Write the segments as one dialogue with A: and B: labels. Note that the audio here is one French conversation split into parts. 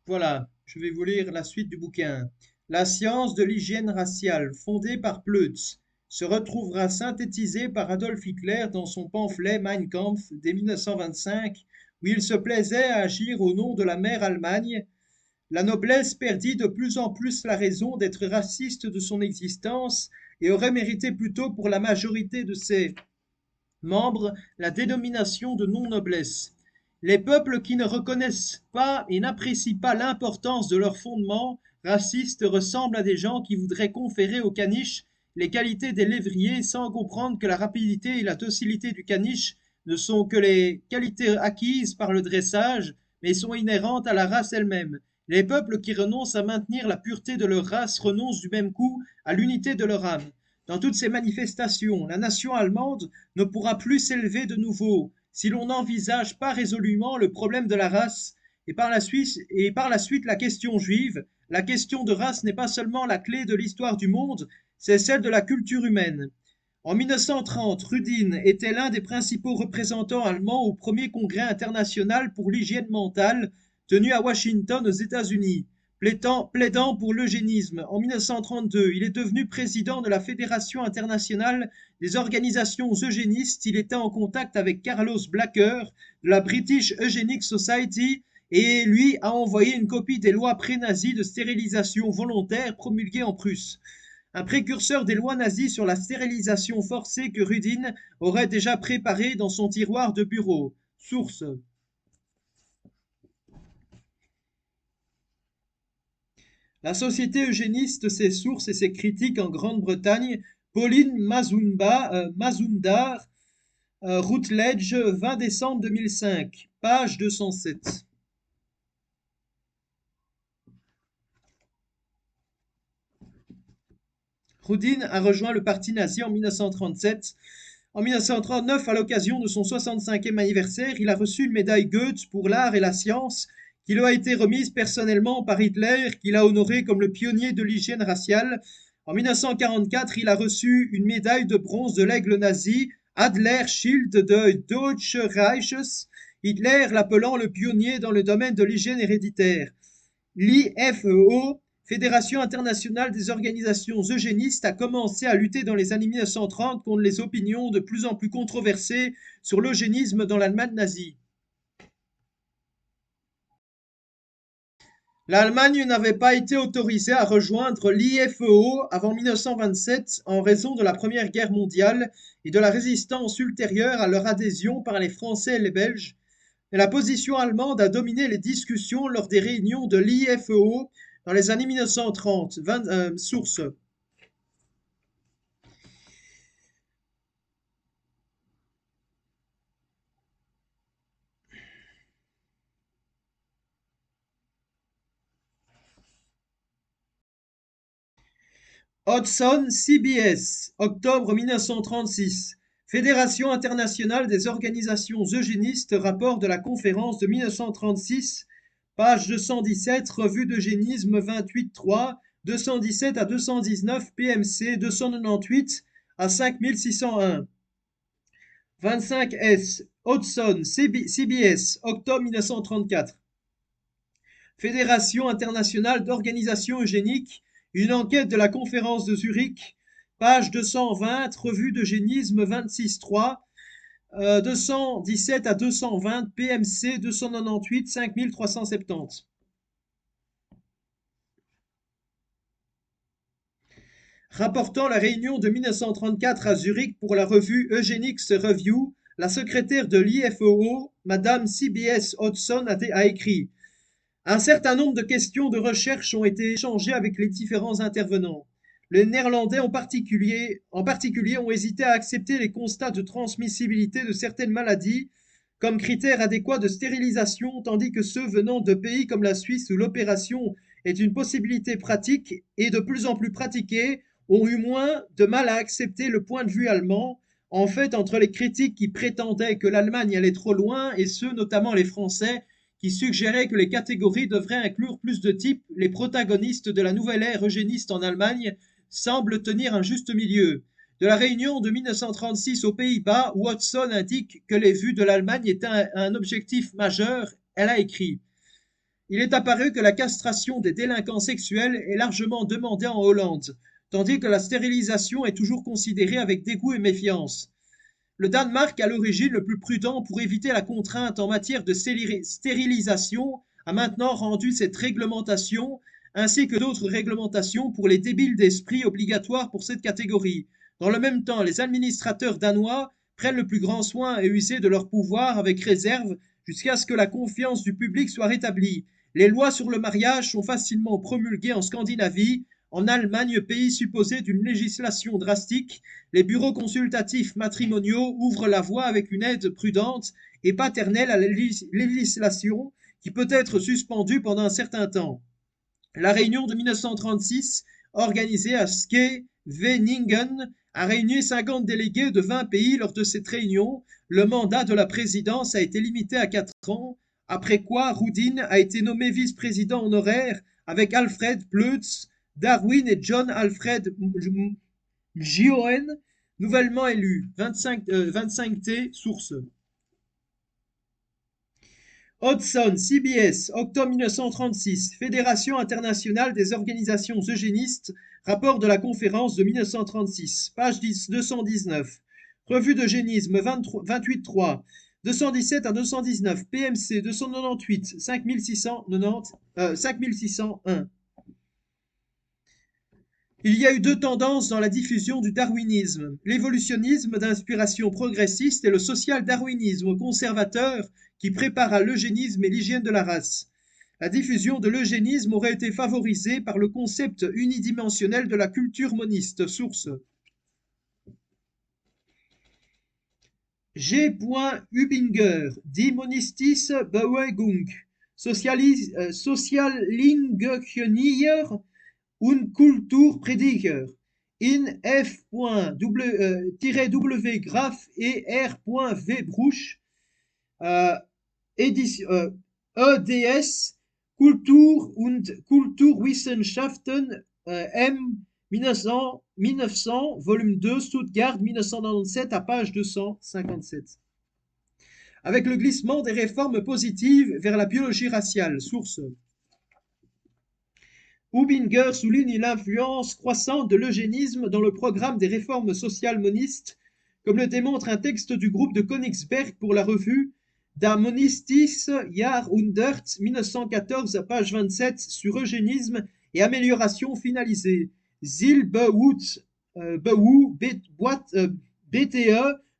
A: Voilà, je vais vous lire la suite du bouquin. La science de l'hygiène raciale, fondée par Pleutz, se retrouvera synthétisée par Adolf Hitler dans son pamphlet Mein Kampf dès 1925, où il se plaisait à agir au nom de la mère Allemagne. La noblesse perdit de plus en plus la raison d'être raciste de son existence et aurait mérité plutôt pour la majorité de ses membres la dénomination de non-noblesse. Les peuples qui ne reconnaissent pas et n'apprécient pas l'importance de leurs fondements racistes ressemblent à des gens qui voudraient conférer au caniche les qualités des lévriers sans comprendre que la rapidité et la docilité du caniche ne sont que les qualités acquises par le dressage, mais sont inhérentes à la race elle-même. Les peuples qui renoncent à maintenir la pureté de leur race renoncent du même coup à l'unité de leur âme. Dans toutes ces manifestations, la nation allemande ne pourra plus s'élever de nouveau si l'on n'envisage pas résolument le problème de la race et par la suite la question juive. La question de race n'est pas seulement la clé de l'histoire du monde, c'est celle de la culture humaine. En 1930, Rudin était l'un des principaux représentants allemands au premier congrès international pour l'hygiène mentale tenu à Washington aux États-Unis. Plaidant pour l'eugénisme, en 1932, il est devenu président de la Fédération internationale des organisations eugénistes. Il était en contact avec Carlos Blacker de la British Eugenic Society et lui a envoyé une copie des lois pré-nazies de stérilisation volontaire promulguées en Prusse. Un précurseur des lois nazies sur la stérilisation forcée que Rudin aurait déjà préparé dans son tiroir de bureau. Source. La Société eugéniste, ses sources et ses critiques en Grande-Bretagne, Pauline Mazumdar, Routledge, 20 décembre 2005, page 207. Rudin a rejoint le parti nazi en 1937. En 1939, à l'occasion de son 65e anniversaire, il a reçu une médaille Goethe pour l'art et la science qui lui a été remise personnellement par Hitler, qu'il a honoré comme le pionnier de l'hygiène raciale. En 1944, il a reçu une médaille de bronze de l'aigle nazi, Adler Schild de Deutsche Reiches, Hitler l'appelant le pionnier dans le domaine de l'hygiène héréditaire. L'IFEO, Fédération internationale des organisations eugénistes, a commencé à lutter dans les années 1930 contre les opinions de plus en plus controversées sur l'eugénisme dans l'Allemagne nazie. L'Allemagne n'avait pas été autorisée à rejoindre l'IFEO avant 1927 en raison de la Première Guerre mondiale et de la résistance ultérieure à leur adhésion par les Français et les Belges. Mais la position allemande a dominé les discussions lors des réunions de l'IFEO dans les années 1930. Source. Hodgson CBS, octobre 1936. Fédération internationale des organisations eugénistes, rapport de la conférence de 1936, page 217, revue d'eugénisme 28.3, 217 à 219, PMC 298 à 5601. 25S, Hodgson, CBS, octobre 1934. Fédération internationale d'organisations eugéniques, une enquête de la conférence de Zurich, page 220, revue d'eugénisme 26.3, 217 à 220, PMC 298 5370. Rapportant la réunion de 1934 à Zurich pour la revue Eugenics Review, la secrétaire de l'IFEO, Madame CBS Hodgson, a écrit: un certain nombre de questions de recherche ont été échangées avec les différents intervenants. Les Néerlandais en particulier ont hésité à accepter les constats de transmissibilité de certaines maladies comme critères adéquats de stérilisation, tandis que ceux venant de pays comme la Suisse où l'opération est une possibilité pratique et de plus en plus pratiquée ont eu moins de mal à accepter le point de vue allemand. En fait, entre les critiques qui prétendaient que l'Allemagne allait trop loin et ceux, notamment les Français, qui suggéraient que les catégories devraient inclure plus de types, les protagonistes de la nouvelle ère eugéniste en Allemagne semblent tenir un juste milieu. De la réunion de 1936 aux Pays-Bas, Watson indique que les vues de l'Allemagne étaient un objectif majeur. Elle a écrit: Il est apparu que la castration des délinquants sexuels est largement demandée en Hollande, tandis que la stérilisation est toujours considérée avec dégoût et méfiance. Le Danemark, à l'origine le plus prudent pour éviter la contrainte en matière de stérilisation, a maintenant rendu cette réglementation, ainsi que d'autres réglementations pour les débiles d'esprit obligatoires pour cette catégorie. Dans le même temps, les administrateurs danois prennent le plus grand soin à user de leur pouvoir avec réserve jusqu'à ce que la confiance du public soit rétablie. Les lois sur le mariage sont facilement promulguées en Scandinavie. En Allemagne, pays supposé d'une législation drastique, les bureaux consultatifs matrimoniaux ouvrent la voie avec une aide prudente et paternelle à la législation qui peut être suspendue pendant un certain temps. La réunion de 1936, organisée à Scheveningen, a réuni 50 délégués de 20 pays lors de cette réunion. Le mandat de la présidence a été limité à 4 ans, après quoi Rudin a été nommé vice-président honoraire avec Alfred Pleutz, Darwin et John Alfred Gioen, nouvellement élus. 25T, source. Hodgson, CBS, octobre 1936, Fédération internationale des organisations eugénistes, rapport de la conférence de 1936, page 219. Revue d'eugénisme 28.3, 217 à 219, PMC 298, 5601. Il y a eu deux tendances dans la diffusion du darwinisme, l'évolutionnisme d'inspiration progressiste et le social-darwinisme conservateur qui prépare à l'eugénisme et l'hygiène de la race. La diffusion de l'eugénisme aurait été favorisée par le concept unidimensionnel de la culture moniste. Source. G. Hubinger, Die monistische Bewegung, Sozialingenieur und Kulturprediger, in F.W. Graf et R.V. Bruch, EDS, Kultur und Kulturwissenschaften, M. 1900, volume 2, Stuttgart, 1997, à page 257. Avec le glissement des réformes positives vers la biologie raciale. Source. Hubinger souligne l'influence croissante de l'eugénisme dans le programme des réformes sociales monistes, comme le démontre un texte du groupe de Königsberg pour la revue Da monistische Jahrhundert 1914 à page 27 sur eugénisme et amélioration finalisée. Zil BTE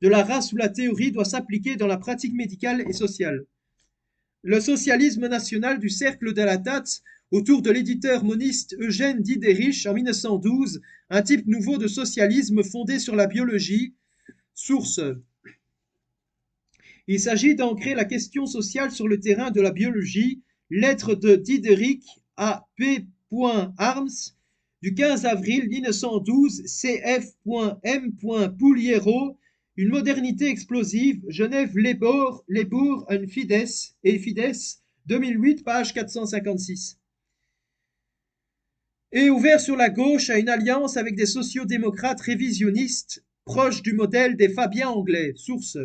A: de la race où la théorie doit s'appliquer dans la pratique médicale et sociale. Le socialisme national du cercle de la Tate autour de l'éditeur moniste Eugène Diderich en 1912, un type nouveau de socialisme fondé sur la biologie. Source. Il s'agit d'ancrer la question sociale sur le terrain de la biologie. Lettre de Diderich à P. Arms du 15 avril 1912, cf.m. Pouliero, une modernité explosive, Genève, Lébour, un Fides, 2008, page 456. Et ouvert sur la gauche à une alliance avec des sociodémocrates révisionnistes, proches du modèle des Fabiens anglais. Source.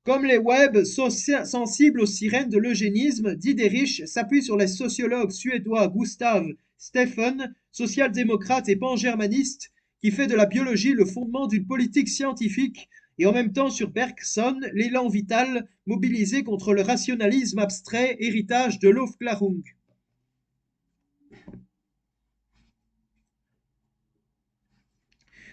A: Comme les Webb, sensibles aux sirènes de l'eugénisme, Diderich s'appuie sur les sociologues suédois Gustav Stephen, social-démocrate et pan-germaniste, qui fait de la biologie le fondement d'une politique scientifique, et en même temps sur Bergson, l'élan vital mobilisé contre le rationalisme abstrait, héritage de l'Aufklärung.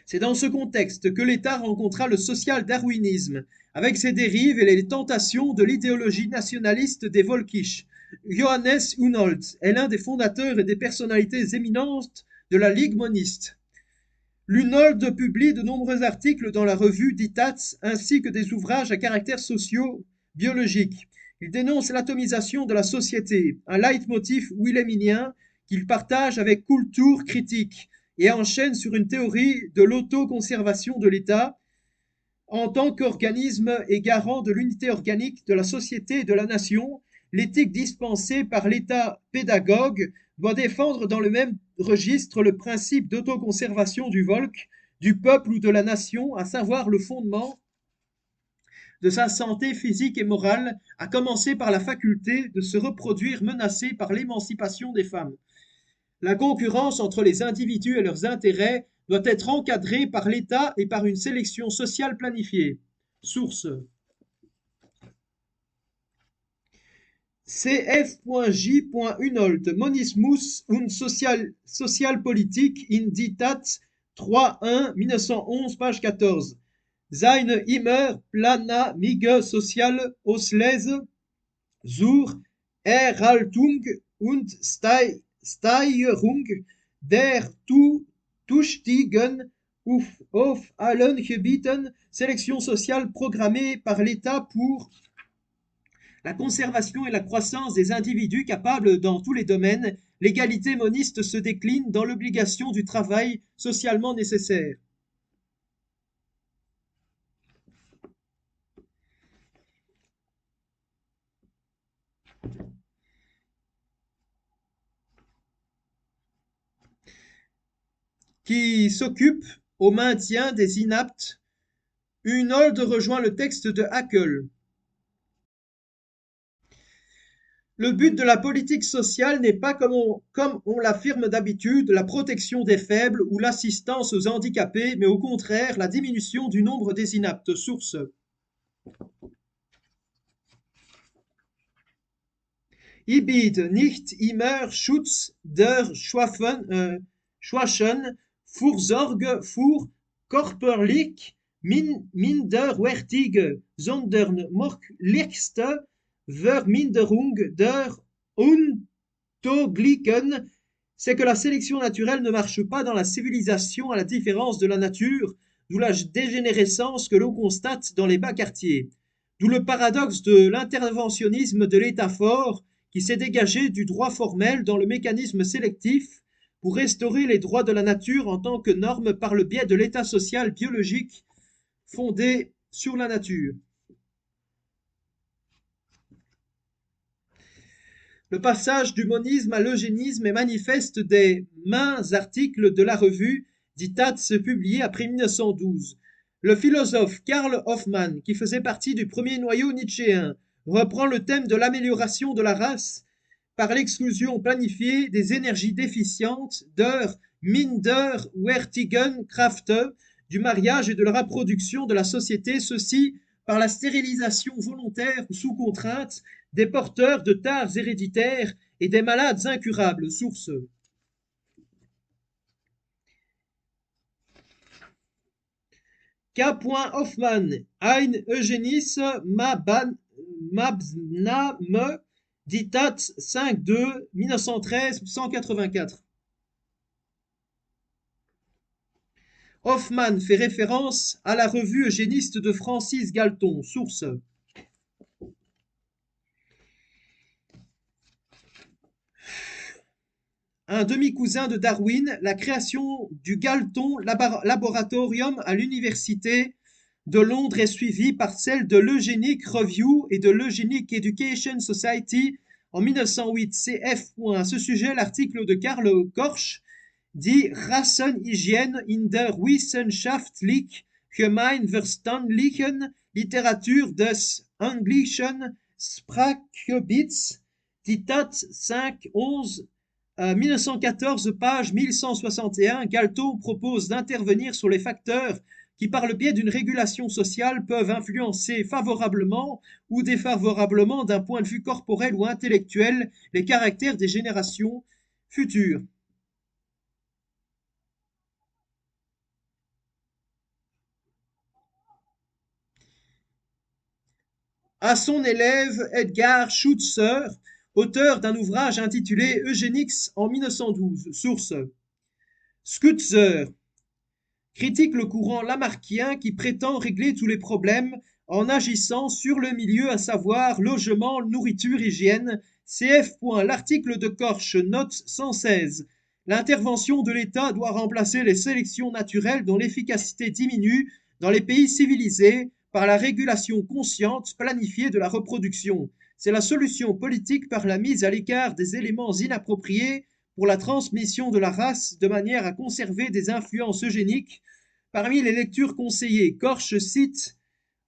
A: C'est dans ce contexte que l'État rencontra le social-darwinisme, avec ses dérives et les tentations de l'idéologie nationaliste des Völkisch. Johannes Hunold est l'un des fondateurs et des personnalités éminentes de la Ligue moniste. Hunold publie de nombreux articles dans la revue Die Taz ainsi que des ouvrages à caractère socio-biologique. Il dénonce l'atomisation de la société, un leitmotiv wilhelminien qu'il partage avec Kultur critique, et enchaîne sur une théorie de l'autoconservation de l'État en tant qu'organisme et garant de l'unité organique de la société et de la nation. L'éthique dispensée par l'État pédagogue doit défendre dans le même registre le principe d'autoconservation du volk, du peuple ou de la nation, à savoir le fondement de sa santé physique et morale, à commencer par la faculté de se reproduire menacée par l'émancipation des femmes. La concurrence entre les individus et leurs intérêts doit être encadrée par l'État et par une sélection sociale planifiée. Source cf.j. Unhold, Monismus und Sozialpolitik in Diktat 3.1 1911, page 14. Seine immer planamige Sozialausleise zur Erhaltung und Steigerung der Zustiegen auf allen Gebieten, sélection sociale programmée par l'État pour la conservation et la croissance des individus capables dans tous les domaines, l'égalité moniste se décline dans l'obligation du travail socialement nécessaire. Qui s'occupe au maintien des inaptes, Hunold rejoint le texte de Haeckel. Le but de la politique sociale n'est pas, comme on l'affirme d'habitude, la protection des faibles ou l'assistance aux handicapés, mais au contraire la diminution du nombre des inaptes. Source Ibid nicht immer Schutz der Schwachen, Vorsorge für körperlich minderwertige, sondern möglichste Verminderung der Untauglichkeiten, c'est que la sélection naturelle ne marche pas dans la civilisation à la différence de la nature, d'où la dégénérescence que l'on constate dans les bas quartiers. D'où le paradoxe de l'interventionnisme de l'État fort qui s'est dégagé du droit formel dans le mécanisme sélectif pour restaurer les droits de la nature en tant que norme par le biais de l'État social biologique fondé sur la nature. Le passage du monisme à l'eugénisme est manifeste des maints articles de la revue Diktat publiés après 1912. Le philosophe Karl Hoffmann, qui faisait partie du premier noyau nietzschéen, reprend le thème de l'amélioration de la race par l'exclusion planifiée des énergies déficientes der minderwertigen Kräfte, du mariage et de la reproduction de la société, ceci par la stérilisation volontaire ou sous contrainte des porteurs de tares héréditaires et des malades incurables. Source K. Hoffmann, ein Eugénis Mabname, Diktat 5.2, 1913, 184. Hoffmann fait référence à la revue eugéniste de Francis Galton. Source un demi-cousin de Darwin, la création du Galton Laboratorium à l'université de Londres est suivie par celle de l'Eugenic Review et de l'Eugenic Education Society en 1908. Cf. À ce sujet, l'article de Karl Korsch dit Rassenhygiene in der wissenschaftlich gemeinverstandlichen Literatur des englischen Sprachgebiets, Diktat 5.11 1914, page 1161, Galton propose d'intervenir sur les facteurs qui, par le biais d'une régulation sociale, peuvent influencer favorablement ou défavorablement d'un point de vue corporel ou intellectuel les caractères des générations futures. À son élève Edgar Schutzer, auteur d'un ouvrage intitulé Eugénics en 1912. Source Schutzer critique le courant lamarckien qui prétend régler tous les problèmes en agissant sur le milieu, à savoir logement, nourriture, hygiène. Cf. L'article de Korsch, note 116. L'intervention de l'État doit remplacer les sélections naturelles dont l'efficacité diminue dans les pays civilisés par la régulation consciente, planifiée de la reproduction. C'est la solution politique par la mise à l'écart des éléments inappropriés pour la transmission de la race de manière à conserver des influences eugéniques. Parmi les lectures conseillées, Korsch cite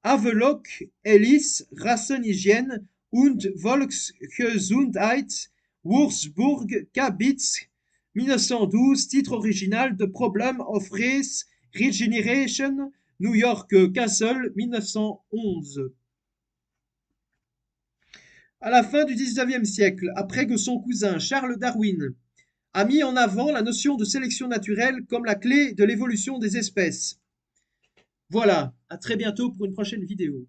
A: Havelock, Ellis, Rassenhygiene und Volksgesundheit, Wurzburg, Kabitz, 1912, titre original The Problem of Race Regeneration, New York Castle, 1911. À la fin du XIXe siècle, après que son cousin Charles Darwin a mis en avant la notion de sélection naturelle comme la clé de l'évolution des espèces. Voilà, à très bientôt pour une prochaine vidéo.